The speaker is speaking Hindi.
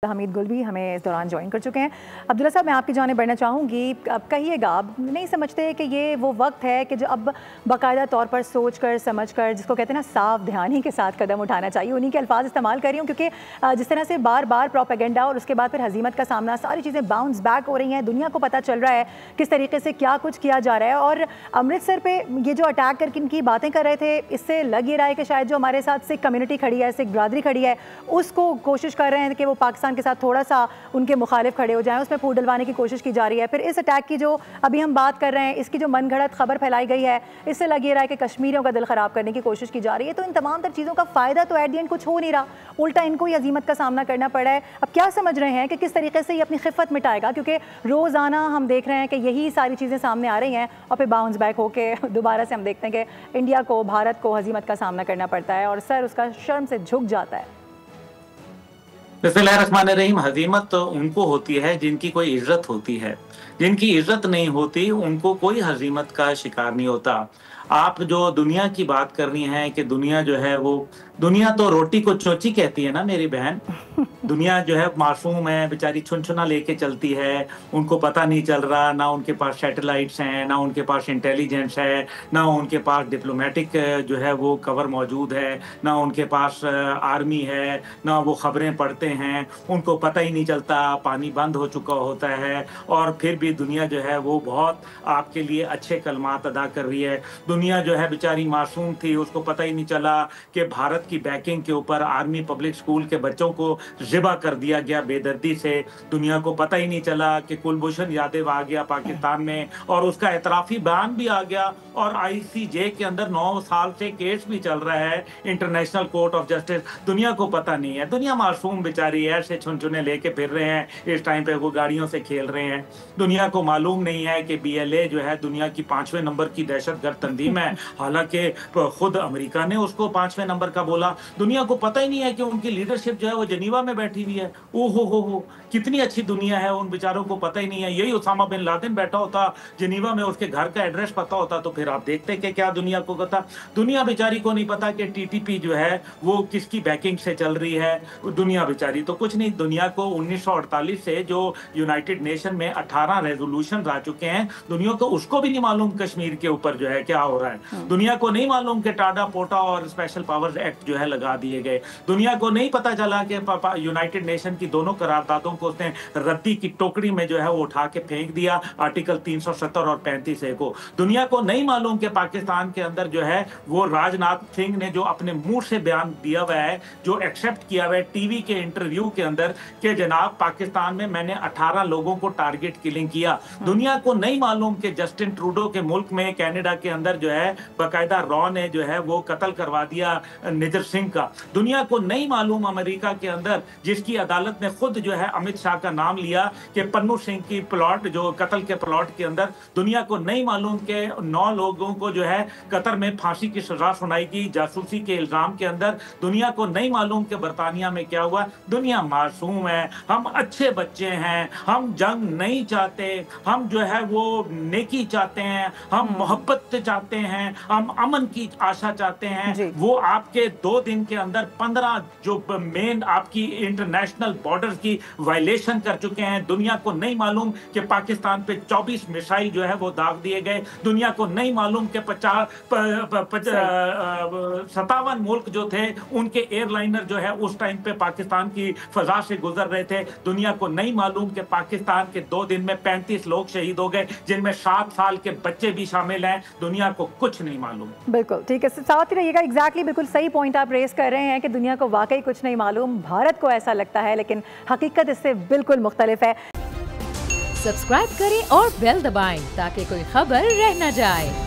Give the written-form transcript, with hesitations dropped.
हमीद गुल भी हमें इस दौरान ज्वाइन कर चुके हैं। अब्दुल्ला साहब, मैं आपकी जाने बढ़ना चाहूँगी। अब कहिएगा, आप नहीं समझते कि ये वो वक्त है कि जो अब बाकायदा तौर पर सोच कर समझ कर, जिसको कहते हैं ना, सावधानी के साथ कदम उठाना चाहिए। उन्हीं के अल्फाज इस्तेमाल कर रही हूँ क्योंकि जिस तरह से बार बार प्रोपेगेंडा और उसके बाद फिर हजीमत का सामना, सारी चीज़ें बाउंस बैक हो रही हैं। दुनिया को पता चल रहा है किस तरीके से क्या कुछ किया जा रहा है। और अमृतसर पर ये जो अटैक करके इनकी बातें कर रहे थे, इससे लग ये रहा है कि शायद जो हमारे साथ सिख कम्यूनिटी खड़ी है, सिख बरादरी खड़ी है, उसको कोशिश कर रहे हैं कि वो पाकिस्तान के साथ थोड़ा सा उनके मुखालिफ खड़े हो जाएं, उसमें फूट डलवाने की कोशिश की जा रही है। फिर इस अटैक की जो अभी हम बात कर रहे हैं, इसकी जो मनगढ़ंत खबर फैलाई गई है, इससे लग रहा है कि कश्मीरियों का दिल ख़राब करने की कोशिश की जा रही है। तो इन तमाम तर चीज़ों का फ़ायदा तो एट द एंड कुछ हो नहीं रहा, उल्टा इनको ही अजीमत का सामना करना पड़ा है। अब क्या समझ रहे हैं कि किस तरीके से ये अपनी खिफत मिटाएगा, क्योंकि रोज़ाना हम देख रहे हैं कि यही सारी चीज़ें सामने आ रही हैं और फिर बाउंस बैक होकर दोबारा से हम देखते हैं कि इंडिया को, भारत को हजीमत का सामना करना पड़ता है और सर उसका शर्म से झुक जाता है। बिस्मिल्लाहिर्रहमानिर्रहीम। हजीमत तो उनको होती है जिनकी कोई इज्जत होती है, जिनकी इज्जत नहीं होती उनको कोई हजीमत का शिकार नहीं होता। आप जो दुनिया की बात कर रही हैं कि दुनिया जो है वो, दुनिया तो रोटी को चोची कहती है ना मेरी बहन। दुनिया जो है मासूम है, बेचारी छुनछुना लेके चलती है, उनको पता नहीं चल रहा, ना उनके पास सैटेलाइट्स हैं, ना उनके पास इंटेलिजेंस है, ना उनके पास डिप्लोमेटिक जो है वो कवर मौजूद है, ना उनके पास आर्मी है, ना वो खबरें पढ़ते हैं, उनको पता ही नहीं चलता, पानी बंद हो चुका होता है और फिर भी दुनिया जो है वो बहुत आपके लिए अच्छे कलमात अदा कर रही है। दुनिया जो है बेचारी मासूम थी, उसको पता ही नहीं चला कि भारत की बैकिंग के ऊपर आर्मी पब्लिक स्कूल के बच्चों को ज़िबा कर दिया गया बेदर्दी से। दुनिया को पता ही नहीं चला कि कुलभूषण यादव आ गया पाकिस्तान में और उसका एतराफ़ी बयान भी आ गया और ICJ के अंदर 9 साल से केस भी चल रहा है, इंटरनेशनल कोर्ट ऑफ जस्टिस। दुनिया को पता नहीं है, दुनिया मासूम बेचारी ऐसे छुनछुने लेके फिर रहे हैं, इस टाइम पे वो गाड़ियों से खेल रहे हैं। दुनिया को मालूम नहीं है कि BLA जो है दुनिया की 5वें नंबर की दहशतगर्द तंजीम है, हालांकि खुद अमेरिका ने उसको 5वें नंबर का बोला। दुनिया को पता ही नहीं है कि उनकी लीडरशिप जो है वो जनीवा में बैठी हुई है। ओहो हो, कितनी अच्छी दुनिया है, उन बेचारों को पता ही नहीं है। यही उसामा बिन लादेन बैठा होता जनीवा में, उसके घर का एड्रेस पता होता तो फिर आप देखते कि क्या दुनिया को पता। दुनिया बेचारी को नहीं पता कि TTP जो है वो किसकी बैकिंग से चल रही है। दुनिया बेचारी तो कुछ नहीं। दुनिया को 1948 से जो यूनाइटेड नेशन में 18 रेजोल्यूशन आ चुके हैं, दुनिया को उसको भी नहीं मालूम कश्मीर के ऊपर जो है क्या हो रहा है। दुनिया को नहीं मालूम कि टाडा पोटा और स्पेशल पावर्स एक्ट जो है लगा दिए गए। दुनिया को नहीं पता चला कि यूनाइटेड नेशन की दोनों करारदादों को उसने रद्दी की टोकरी में जो है वो उठा के फेंक दिया, आर्टिकल 370 और 35A को। दुनिया को नहीं मालूम कि पाकिस्तान के अंदर जो है वो राजनाथ सिंह ने जो अपने मुंह से बयान दिया हुआ है, जो एक्सेप्ट किया हुआ है टीवी के इंटरव्यू के अंदर कि जनाब पाकिस्तान में मैंने 18 लोगों को टारगेट किलिंग किया। दुनिया को नहीं मालूम कि जस्टिन ट्रूडो के मुल्क में, कनाडा के अंदर जो है बाकायदा रॉ ने जो है वो कत्ल करवा दिया निजर सिंह का। दुनिया को नहीं मालूम अमेरिका के अंदर जिसकी अदालत ने खुद जो है अमित शाह का नाम लिया कि पन्नू सिंह की प्लॉट, जो कत्ल के प्लॉट के अंदर, दुनिया को नहीं मालूम कि 9 लोगों को जो है कतर में फांसी की सजा सुनाई गई जासूसी के इल्जाम के अंदर। दुनिया को नहीं मालूम कि बरतानिया में क्या हुआ। दुनिया मासूम है, हम अच्छे बच्चे हैं, हम जंग नहीं चाहते, हम जो है वो नेकी चाहते हैं, हम मोहब्बत चाहते हैं, हम अमन की आशा चाहते हैं। वो आपके 2 दिन के अंदर 15 जो मेन आपकी इंटरनेशनल बॉर्डर की वायलेशन कर चुके हैं। दुनिया को नहीं मालूम कि पाकिस्तान पे 24 मिसाइल जो है वो दाग दिए गए। दुनिया को नहीं मालूम कि 57 मुल्क जो थे उनके एयरलाइनर जो है उस टाइम पे पाकिस्तान की फजा से गुजर रहे थे। दुनिया को नहीं मालूम कि पाकिस्तान के 2 दिन में 35 लोग शहीद हो गए, जिनमें 7 साल के बच्चे भी शामिल हैं। दुनिया को कुछ नहीं मालूम। बिल्कुल ठीक है, साथ ही रहिएगा। एग्जैक्टली बिल्कुल सही पॉइंट आप रेस कर रहे हैं कि दुनिया को वाकई कुछ नहीं मालूम। भारत को ऐसा लगता है, लेकिन हकीकत इससे बिल्कुल मुख्तलिफ है। सब्सक्राइब करें और बेल दबाएं ताकि कोई खबर रह न जाए।